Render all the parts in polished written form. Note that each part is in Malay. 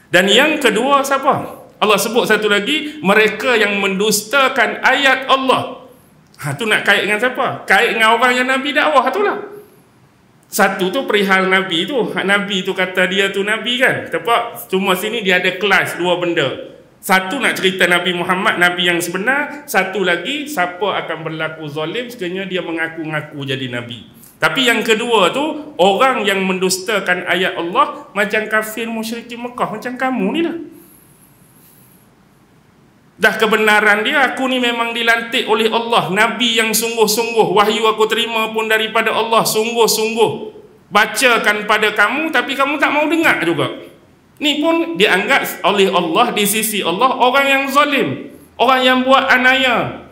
Dan yang kedua siapa? Allah sebut satu lagi, mereka yang mendustakan ayat Allah. Tu nak kait dengan siapa? Kait dengan orang yang Nabi dakwah itulah. Satu tu perihal Nabi tu. Nabi tu kata dia tu Nabi kan. Tepat? Cuma sini dia ada kelas dua benda. Satu nak cerita Nabi Muhammad, Nabi yang sebenar. Satu lagi, siapa akan berlaku zalim sekiranya dia mengaku-ngaku jadi Nabi. Tapi yang kedua tu, orang yang mendustakan ayat Allah macam kafir musyrikin Mekah, macam kamu ni lah. Dah kebenaran dia, aku ni memang dilantik oleh Allah, Nabi yang sungguh-sungguh, wahyu aku terima pun daripada Allah, sungguh-sungguh bacakan pada kamu, tapi kamu tak mau dengar juga. Ni pun dianggap oleh Allah, di sisi Allah, orang yang zalim, orang yang buat anaya,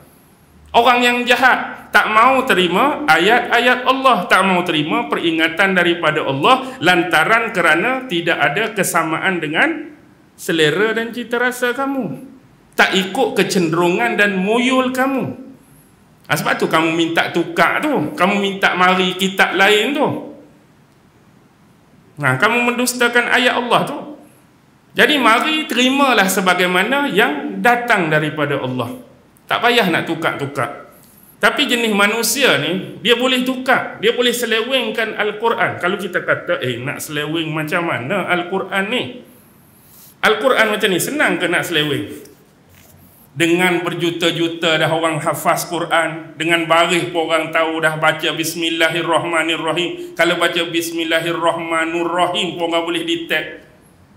orang yang jahat, tak mau terima ayat-ayat Allah, tak mau terima peringatan daripada Allah, lantaran kerana tidak ada kesamaan dengan selera dan cita rasa kamu, tak ikut kecenderungan dan muyul kamu. Sebab tu kamu minta tukar tu, kamu minta mari kitab lain tu. Kamu mendustakan ayat Allah tu. Jadi mari terimalah sebagaimana yang datang daripada Allah. Tak payah nak tukar-tukar. Tapi jenis manusia ni, dia boleh tukar, dia boleh selewengkan Al-Quran. Kalau kita kata, nak seleweng macam mana Al-Quran ni? Al-Quran macam ni, senang ke nak seleweng? Dengan berjuta-juta dah orang hafaz Quran, dengan baris pun orang tahu dah baca Bismillahirrahmanirrahim. Kalau baca Bismillahirrahmanirrahim pun orang boleh detect.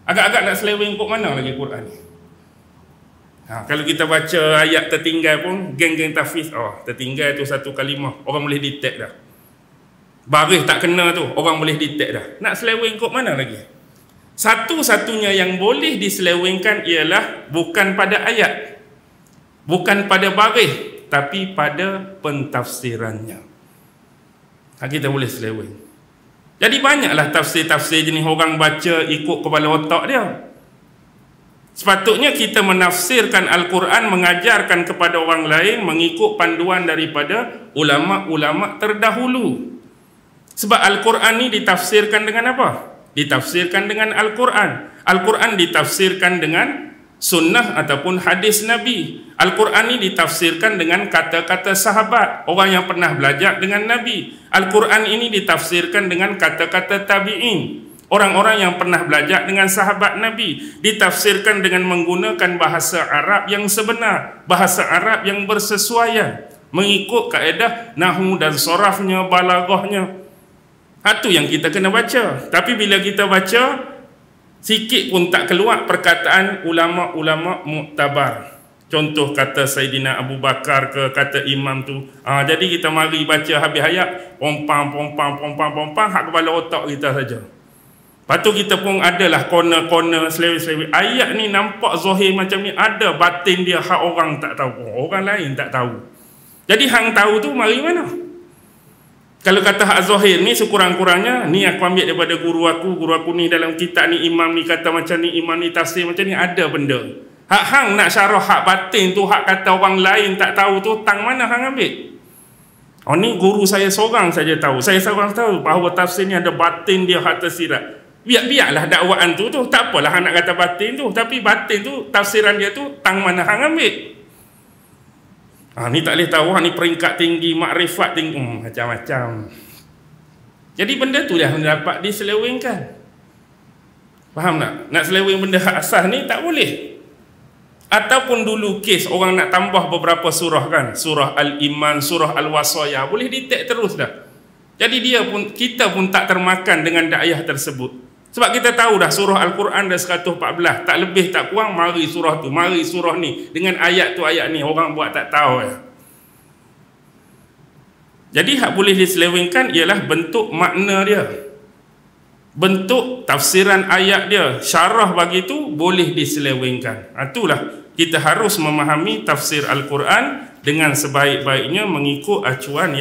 Agak-agak nak seleweng kok mana lagi Quran ni? Kalau kita baca ayat tertinggal pun, geng-geng tahfiz, tertinggal tu satu kalimah, orang boleh detect dah. Baris tak kena tu, orang boleh detect dah. Nak seleweng kok mana lagi? Satu-satunya yang boleh diselewengkan ialah bukan pada ayat, bukan pada baris, tapi pada pentafsirannya. Kita boleh seleweng. Jadi banyaklah tafsir-tafsir jenis orang baca ikut kepala otak dia. Sepatutnya kita menafsirkan Al-Quran, mengajarkan kepada orang lain mengikut panduan daripada ulama-ulama terdahulu. Sebab Al-Quran ni ditafsirkan dengan apa? Ditafsirkan dengan Al-Quran. Al-Quran ditafsirkan dengan sunnah ataupun hadis Nabi. Al-Quran ni ditafsirkan dengan kata-kata sahabat, orang yang pernah belajar dengan Nabi. Al-Quran ini ditafsirkan dengan kata-kata tabi'in, orang-orang yang pernah belajar dengan sahabat Nabi. Ditafsirkan dengan menggunakan bahasa Arab yang sebenar, bahasa Arab yang bersesuaian, mengikut kaedah nahwu dan sorafnya, balaghahnya. Itu yang kita kena baca. Tapi bila kita baca, sikit pun tak keluar perkataan ulama-ulama muktabar. Contoh kata Saidina Abu Bakar ke, kata imam tu. Jadi kita mari baca habis ayat, pompang, hak kepala otak kita saja. Lepas tu kita pun adalah corner-corner, selewih-selewih. Ayat ni nampak zahir macam ni, ada batin dia, hak orang tak tahu, orang lain tak tahu. Jadi hang tahu tu mari mana? Kalau kata hak zahir ni sekurang-kurangnya, ni aku ambil daripada guru aku ni dalam kitab ni, imam ni kata macam ni, imam ni tafsir macam ni, ada benda. Hak hang nak syarah hak batin tu, hak kata orang lain tak tahu tu, tang mana hang ambil? Ni guru saya seorang saja tahu. Saya seorang tahu bahawa tafsir ni ada batin dia, hak tersirat. Biarlah dakwaan tu tak apalah hang nak kata batin tu, tapi batin tu, tafsiran dia tu, tang mana hang ambil? Ni tak boleh tahu, ni peringkat tinggi, makrifat tinggi, macam-macam. Jadi benda tu dah dapat diselewengkan. Faham tak? Nak seleweng benda hak asas ni tak boleh. Ataupun dulu kes orang nak tambah beberapa surah kan, surah Al-Iman, surah Al-Wasayah, boleh detect terus dah. Jadi kita pun tak termakan dengan dakwah tersebut. Sebab kita tahu dah surah Al-Quran dah 114, tak lebih tak kurang, mari surah tu, mari surah ni, dengan ayat tu ayat ni, orang buat tak tahu ya. Jadi hak boleh diselewengkan ialah bentuk makna dia, bentuk tafsiran ayat dia, syarah bagi tu boleh diselewengkan. Itulah kita harus memahami tafsir Al-Quran dengan sebaik-baiknya mengikut acuan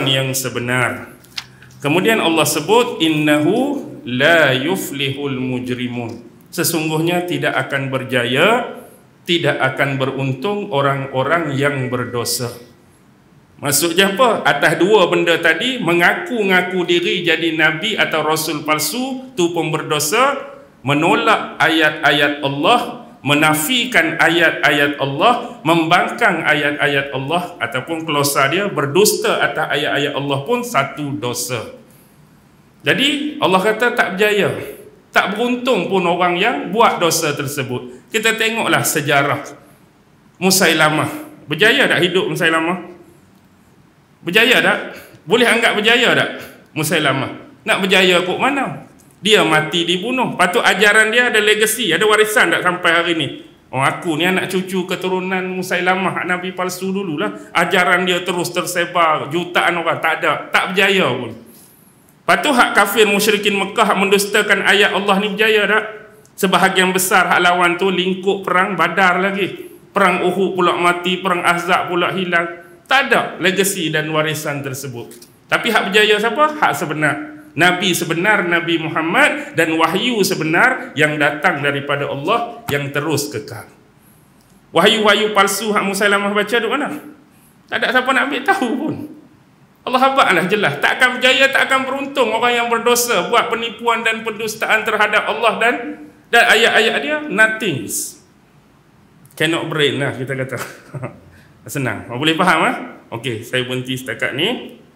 yang sebenar. Kemudian Allah sebut, innahu la yuflihul mujrimun. Sesungguhnya tidak akan berjaya, tidak akan beruntung orang-orang yang berdosa. Maksudnya apa? Atas dua benda tadi, mengaku-ngaku diri jadi nabi atau rasul palsu, tu pun berdosa. menolak ayat-ayat Allah, menafikan ayat-ayat Allah, membangkang ayat-ayat Allah, ataupun klausa dia berdusta atas ayat-ayat Allah pun satu dosa. Jadi Allah kata tak berjaya, tak beruntung pun orang yang buat dosa tersebut. Kita tengoklah sejarah Musailamah. Berjaya tak hidup Musailamah? Berjaya tak? Boleh anggap berjaya tak Musailamah? Nak berjaya kok mana? Dia mati dibunuh. Patut ajaran dia ada legasi, ada warisan tak sampai hari ni? Oh, aku ni anak cucu keturunan Musailamah, Nabi palsu dululah. Ajaran dia terus tersebar, jutaan orang. Tak ada, tak berjaya pun. Patut hak kafir musyrikin Mekah mendustakan ayat Allah ni berjaya tak? Sebahagian besar hak lawan tu lingkup perang Badar lagi. Perang Uhud pula mati, perang Ahzab pula hilang. Tak ada legasi dan warisan tersebut. Tapi hak berjaya siapa? Hak sebenar. Nabi sebenar, Nabi Muhammad, dan wahyu sebenar yang datang daripada Allah yang terus kekal. Wahyu-wahyu palsu hak Musailamah baca duk mana? Tak ada siapa nak ambil tahu pun. Allah habaklah jelas. Tak akan berjaya, tak akan beruntung orang yang berdosa, buat penipuan dan pendustaan terhadap Allah dan ayat-ayat dia. Nothing. Cannot brain lah kita kata. Senang. Boleh faham? Okey, saya berhenti setakat ni.